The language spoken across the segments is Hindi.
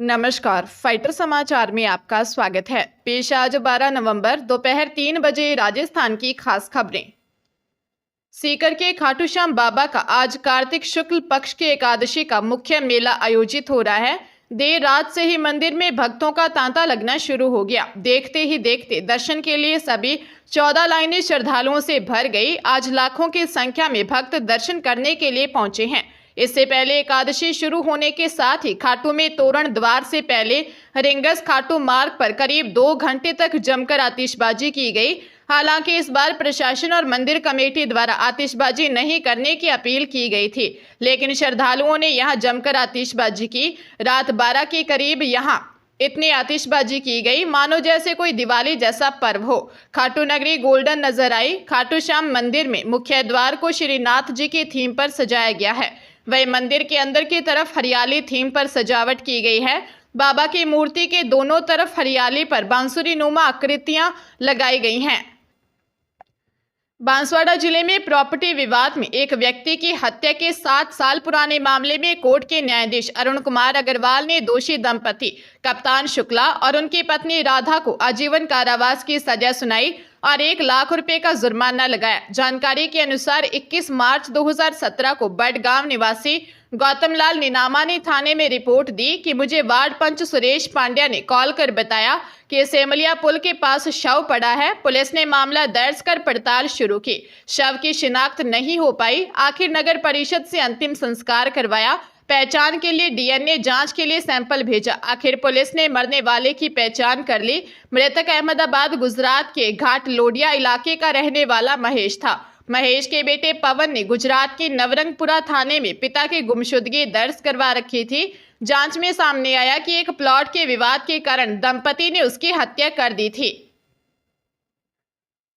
नमस्कार, फाइटर समाचार में आपका स्वागत है। पेश आज 12 नवंबर दोपहर 3 बजे राजस्थान की खास खबरें। सीकर के खाटू श्याम बाबा का आज कार्तिक शुक्ल पक्ष की एकादशी का मुख्य मेला आयोजित हो रहा है। देर रात से ही मंदिर में भक्तों का तांता लगना शुरू हो गया। देखते ही देखते दर्शन के लिए सभी 14 लाइनें श्रद्धालुओं से भर गई। आज लाखों की संख्या में भक्त दर्शन करने के लिए पहुंचे हैं। इससे पहले एकादशी शुरू होने के साथ ही खाटू में तोरण द्वार से पहले रिंगस खाटू मार्ग पर करीब 2 घंटे तक जमकर आतिशबाजी की गई। हालांकि इस बार प्रशासन और मंदिर कमेटी द्वारा आतिशबाजी नहीं करने की अपील की गई थी, लेकिन श्रद्धालुओं ने यहां जमकर आतिशबाजी की। रात 12 के करीब यहां इतनी आतिशबाजी की गई मानो जैसे कोई दिवाली जैसा पर्व हो। खाटू नगरी गोल्डन नजर आई। खाटू श्याम मंदिर में मुख्य द्वार को श्रीनाथ जी की थीम पर सजाया गया है। वही मंदिर के अंदर की तरफ हरियाली थीम पर सजावट की गई है। बाबा की मूर्ति के दोनों तरफ हरियाली पर बांसुरी नुमा आकृतियां लगाई गई हैं। बांसवाड़ा जिले में प्रॉपर्टी विवाद में एक व्यक्ति की हत्या के 7 साल पुराने मामले में कोर्ट के न्यायाधीश अरुण कुमार अग्रवाल ने दोषी दंपति कप्तान शुक्ला और उनकी पत्नी राधा को आजीवन कारावास की सजा सुनाई और 1 लाख रुपए का जुर्माना लगाया। जानकारी के अनुसार 21 मार्च 2017 को बडगांव निवासी गौतम लाल नीनामा ने थाने में रिपोर्ट दी कि मुझे वार्ड पंच सुरेश पांड्या ने कॉल कर बताया कि सेमलिया पुल के पास शव पड़ा है। पुलिस ने मामला दर्ज कर पड़ताल शुरू की। शव की शिनाख्त नहीं हो पाई। आखिर नगर परिषद से अंतिम संस्कार करवाया। पहचान के लिए डीएनए जांच के लिए सैंपल भेजा। आखिर पुलिस ने मरने वाले की पहचान कर ली। मृतक अहमदाबाद गुजरात के घाट लोडिया इलाके का रहने वाला महेश था। महेश के बेटे पवन ने गुजरात के नवरंगपुरा थाने में पिता की गुमशुदगी दर्ज करवा रखी थी। जांच में सामने आया कि एक प्लॉट के विवाद के कारण दंपति ने उसकी हत्या कर दी थी।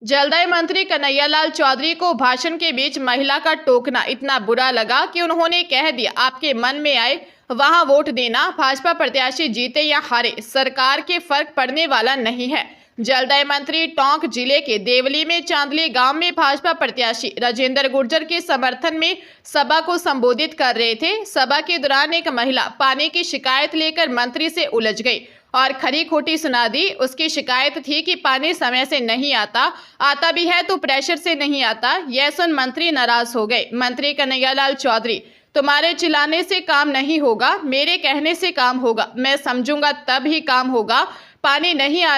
जलदाय मंत्री कन्हैयालाल चौधरी को भाषण के बीच महिला का टोकना इतना बुरा लगा कि उन्होंने कह दिया, आपके मन में आए वहां वोट देना। भाजपा प्रत्याशी जीते या हारे, सरकार के फर्क पड़ने वाला नहीं है। जलदाय मंत्री टोंक जिले के देवली में चांदली गांव में भाजपा प्रत्याशी राजेंद्र गुर्जर के समर्थन में सभा को संबोधित कर रहे थे। सभा के दौरान एक महिला पानी की शिकायत लेकर मंत्री से उलझ गई और खरी खोटी सुना दी। उसकी शिकायत थी कि पानी समय से नहीं आता भी है तो प्रेशर से नहीं आता। यह सुन मंत्री नाराज हो गए। मंत्री कन्हैयालाल चौधरी, तुम्हारे चिल्लाने से काम नहीं होगा, मेरे कहने से काम होगा। मैं समझूंगा तब ही काम होगा। पानी नहीं आ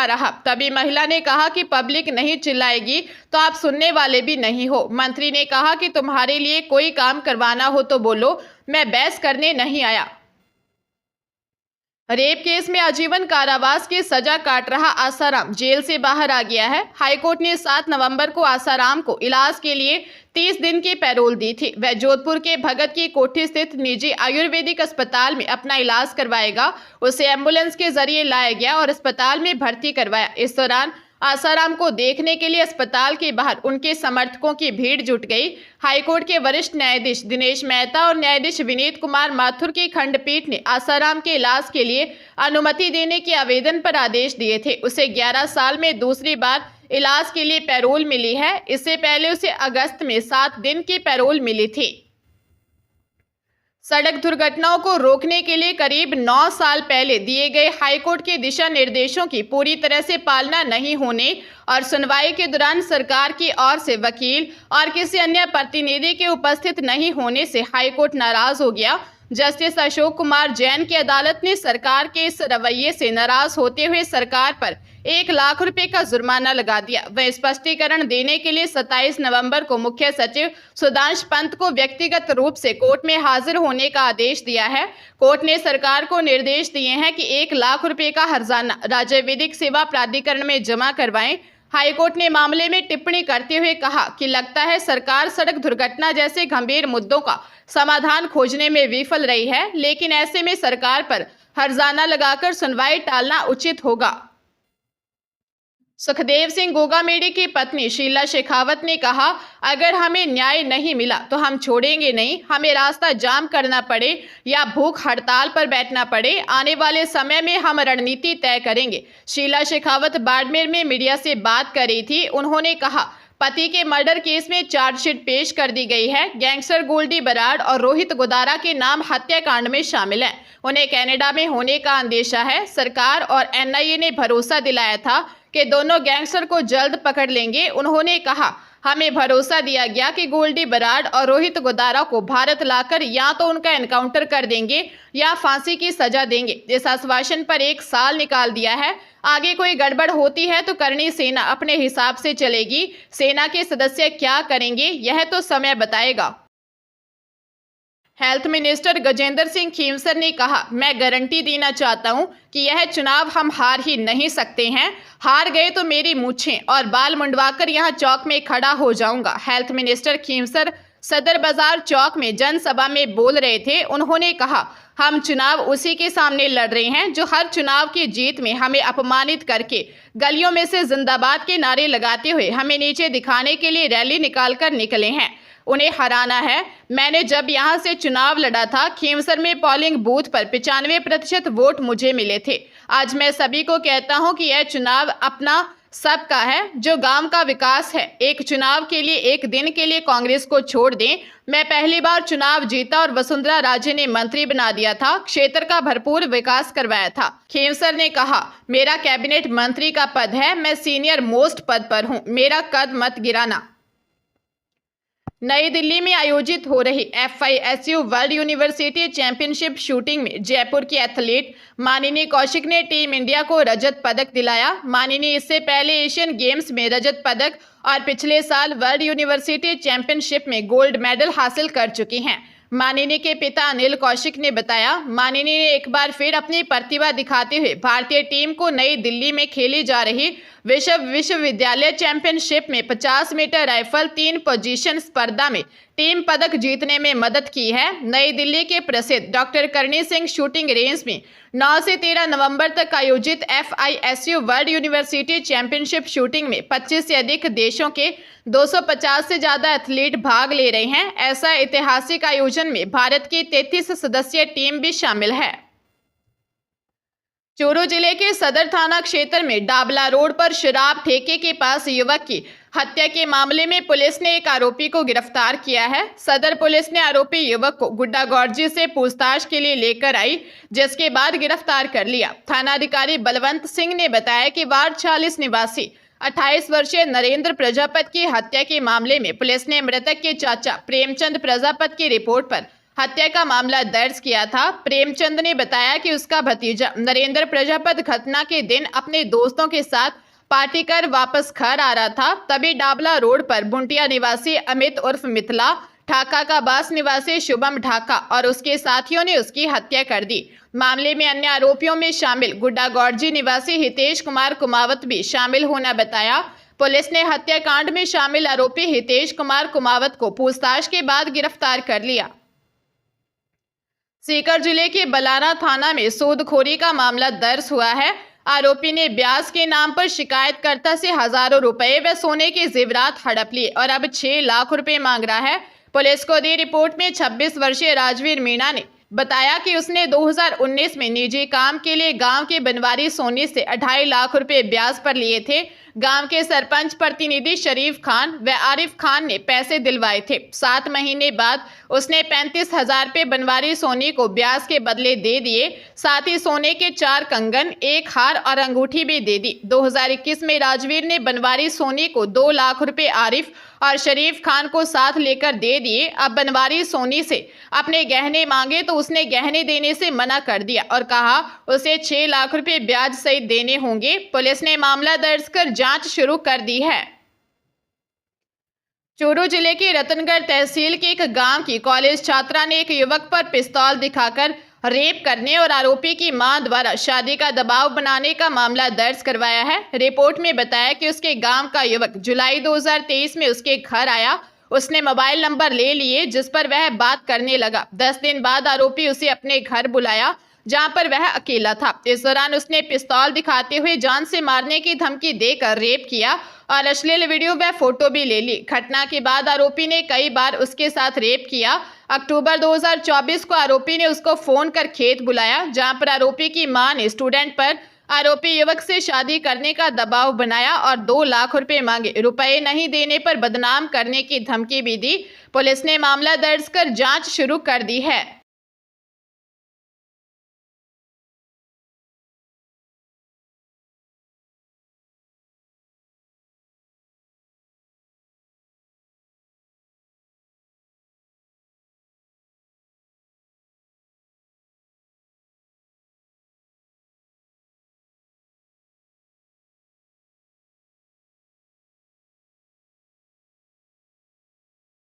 रहा। तभी महिला ने कहा कि पब्लिक नहीं चिल्लाएगी तो आप सुनने वाले भी नहीं हो। मंत्री ने कहा कि तुम्हारे लिए कोई काम करवाना हो तो बोलो, मैं बहस करने नहीं आया। रेप केस में आजीवन कारावास की सजा काट रहा आसाराम जेल से बाहर आ गया है। हाईकोर्ट ने 7 नवंबर को आसाराम को इलाज के लिए 30 दिन की पैरोल दी थी। वह जोधपुर के भगत की कोठी स्थित निजी आयुर्वेदिक अस्पताल में अपना इलाज करवाएगा। उसे एम्बुलेंस के जरिए लाया गया और अस्पताल में भर्ती करवाया। इस दौरान आसाराम को देखने के लिए अस्पताल के बाहर उनके समर्थकों की भीड़ जुट गई। हाईकोर्ट के वरिष्ठ न्यायाधीश दिनेश मेहता और न्यायाधीश विनीत कुमार माथुर की खंडपीठ ने आसाराम के इलाज के लिए अनुमति देने के आवेदन पर आदेश दिए थे। उसे 11 साल में दूसरी बार इलाज के लिए पैरोल मिली है। इससे पहले उसे अगस्त में 7 दिन की पैरोल मिली थी। सड़क दुर्घटनाओं को रोकने के लिए करीब 9 साल पहले दिए गए हाईकोर्ट के दिशा निर्देशों की पूरी तरह से पालना नहीं होने और सुनवाई के दौरान सरकार की ओर से वकील और किसी अन्य प्रतिनिधि के उपस्थित नहीं होने से हाईकोर्ट नाराज हो गया। जस्टिस अशोक कुमार जैन की अदालत ने सरकार के इस रवैये से नाराज होते हुए सरकार पर 1 लाख रुपए का जुर्माना लगा दिया। वह स्पष्टीकरण देने के लिए 27 नवंबर को मुख्य सचिव सुधांश पंत को व्यक्तिगत रूप से कोर्ट में हाजिर होने का आदेश दिया है। कोर्ट ने सरकार को निर्देश दिए हैं कि 1 लाख रुपए का हर्जाना राज्य विधिक सेवा प्राधिकरण में जमा करवाएं। हाईकोर्ट ने मामले में टिप्पणी करते हुए कहा कि लगता है सरकार सड़क दुर्घटना जैसे गंभीर मुद्दों का समाधान खोजने में विफल रही है, लेकिन ऐसे में सरकार पर हर्जाना लगाकर सुनवाई टालना उचित होगा। सुखदेव सिंह गोगामेडी की पत्नी शीला शेखावत ने कहा, अगर हमें न्याय नहीं मिला तो हम छोड़ेंगे नहीं। हमें रास्ता जाम करना पड़े या भूख हड़ताल पर बैठना पड़े, आने वाले समय में हम रणनीति तय करेंगे। शीला शेखावत बाड़मेर में मीडिया से बात कर रही थी। उन्होंने कहा, पति के मर्डर केस में चार्जशीट पेश कर दी गई है। गैंगस्टर गोल्डी बराड़ और रोहित गोदारा के नाम हत्याकांड में शामिल हैं। उन्हें कनाडा में होने का अंदेशा है। सरकार और एनआईए ने भरोसा दिलाया था कि दोनों गैंगस्टर को जल्द पकड़ लेंगे। उन्होंने कहा, हमें भरोसा दिया गया कि गोल्डी बराड़ और रोहित गोदारा को भारत लाकर या तो उनका एनकाउंटर कर देंगे या फांसी की सजा देंगे। इस आश्वासन पर 1 साल निकाल दिया है। आगे कोई गड़बड़ होती है तो करनी सेना अपने हिसाब से चलेगी। सेना के सदस्य क्या करेंगे यह तो समय बताएगा। हेल्थ मिनिस्टर गजेंद्र सिंह खींवसर ने कहा, मैं गारंटी देना चाहता हूं कि यह चुनाव हम हार ही नहीं सकते हैं। हार गए तो मेरी मूछें और बाल मुंडवाकर यहां चौक में खड़ा हो जाऊंगा। हेल्थ मिनिस्टर खींवसर सदर बाजार चौक में जनसभा में बोल रहे थे। उन्होंने कहा, हम चुनाव उसी के सामने लड़ रहे हैं जो हर चुनाव की जीत में हमें अपमानित करके गलियों में से जिंदाबाद के नारे लगाते हुए हमें नीचे दिखाने के लिए रैली निकालकर निकले हैं। उन्हें हराना है। मैंने जब यहां से चुनाव लड़ा था, खींवसर में पोलिंग बूथ पर 95% वोट मुझे मिले थे। आज मैं सभी को कहता हूं कि यह चुनाव अपना सबका है, जो गांव का विकास है। एक चुनाव के लिए, एक दिन के लिए कांग्रेस को छोड़ दें। मैं पहली बार चुनाव जीता और वसुंधरा राजे ने मंत्री बना दिया था, क्षेत्र का भरपूर विकास करवाया था। खींवसर ने कहा, मेरा कैबिनेट मंत्री का पद है, मैं सीनियर मोस्ट पद पर हूं, मेरा कद मत गिराना। नई दिल्ली में आयोजित हो रही FISU world university championship shooting में जयपुर की एथलीट मानिनी कौशिक ने टीम इंडिया को रजत पदक दिलाया। मानिनी इससे पहले एशियन गेम्स में रजत पदक और पिछले साल वर्ल्ड यूनिवर्सिटी चैंपियनशिप में गोल्ड मेडल हासिल कर चुकी हैं। मानिनी के पिता अनिल कौशिक ने बताया, मानिनी ने एक बार फिर अपनी प्रतिभा दिखाते हुए भारतीय टीम को नई दिल्ली में खेली जा रही विश्वविद्यालय चैंपियनशिप में 50 मीटर राइफल 3 पोजीशन स्पर्धा में टीम पदक जीतने में मदद की है। नई दिल्ली के प्रसिद्ध doctor Karni Singh shooting range में 9 से 13 नवंबर तक आयोजित FISU world university championship shooting में 25 से अधिक देशों के 250 से ज्यादा एथलीट भाग ले रहे हैं। ऐसा ऐतिहासिक आयोजन में भारत की 33 सदस्यीय टीम भी शामिल है। चूरू जिले के सदर थाना क्षेत्र में डाबला रोड पर शराब ठेके के पास युवक की हत्या के मामले में पुलिस ने एक आरोपी को गिरफ्तार किया है। सदर पुलिस ने आरोपी युवक को गुड्डागौरजी से पूछताछ के लिए लेकर आई, जिसके बाद गिरफ्तार कर लिया। थानाधिकारी बलवंत सिंह ने बताया कि वार्ड 46 निवासी 28 वर्षीय नरेंद्र प्रजापत की हत्या के मामले में पुलिस ने मृतक के चाचा प्रेमचंद प्रजापत की रिपोर्ट पर हत्या का मामला दर्ज किया था। प्रेमचंद ने बताया कि उसका भतीजा नरेंद्र प्रजापत घटना के दिन अपने दोस्तों के साथ पार्टी कर वापस घर आ रहा था, तभी डाबला रोड पर बुंटिया निवासी अमित उर्फ मिथिला, ढाका का बास निवासी शुभम ढाका और उसके साथियों ने उसकी हत्या कर दी। मामले में अन्य आरोपियों में शामिल गुड्डागौरजी निवासी हितेश कुमार कुमावत भी शामिल होना बताया। पुलिस ने हत्याकांड में शामिल आरोपी हितेश कुमार कुमावत को पूछताछ के बाद गिरफ्तार कर लिया। सीकर जिले के बलाना थाना में सूदखोरी का मामला दर्ज हुआ है। आरोपी ने ब्याज के नाम पर शिकायतकर्ता से हजारों रुपए व सोने के जेवरात हड़प लिए और अब 6 लाख रुपए मांग रहा है। पुलिस को दी रिपोर्ट में 26 वर्षीय राजवीर मीणा ने बताया कि उसने 2019 में निजी काम के लिए गांव के बनवारी सोनी से 2.5 लाख रुपए ब्याज पर लिए थे। गांव के सरपंच प्रतिनिधि शरीफ खान व आरिफ खान ने पैसे दिलवाए थे। 7 महीने बाद उसने 35,000 रुपए बनवारी सोनी को ब्याज के बदले दे दिए। साथ ही सोने के 4 कंगन, 1 हार और अंगूठी भी दे दी। 2021 में राजवीर ने बनवारी सोनी को 2 लाख रुपए आरिफ और शरीफ खान को साथ लेकर दे दिए। अब बनवारी सोनी से अपने गहने मांगे तो उसने गहने देने से मना कर दिया और कहा उसे 6 लाख रुपए ब्याज सहित देने होंगे। पुलिस ने मामला दर्ज कर जांच शुरू कर दी है। चूरू जिले के रतनगढ़ तहसील के एक गांव की कॉलेज छात्रा ने एक युवक पर पिस्तौल दिखाकर रेप करने और आरोपी की मां द्वारा शादी का दबाव बनाने का मामला दर्ज करवाया है। रिपोर्ट में बताया कि उसके गांव का युवक जुलाई 2023 में उसके घर आया। उसने मोबाइल नंबर ले लिए जिस पर वह बात करने लगा। 10 दिन बाद आरोपी उसे अपने घर बुलाया जहां पर वह अकेला था। इस दौरान उसने पिस्तौल दिखाते हुए जान से मारने की धमकी देकर रेप किया और अश्लील वीडियो व फोटो भी ले ली। घटना के बाद आरोपी ने कई बार उसके साथ रेप किया। अक्टूबर 2024 को आरोपी ने उसको फोन कर खेत बुलाया जहां पर आरोपी की मां ने स्टूडेंट पर आरोपी युवक से शादी करने का दबाव बनाया और 2 लाख रुपए मांगे। रुपए नहीं देने पर बदनाम करने की धमकी भी दी। पुलिस ने मामला दर्ज कर जांच शुरू कर दी है।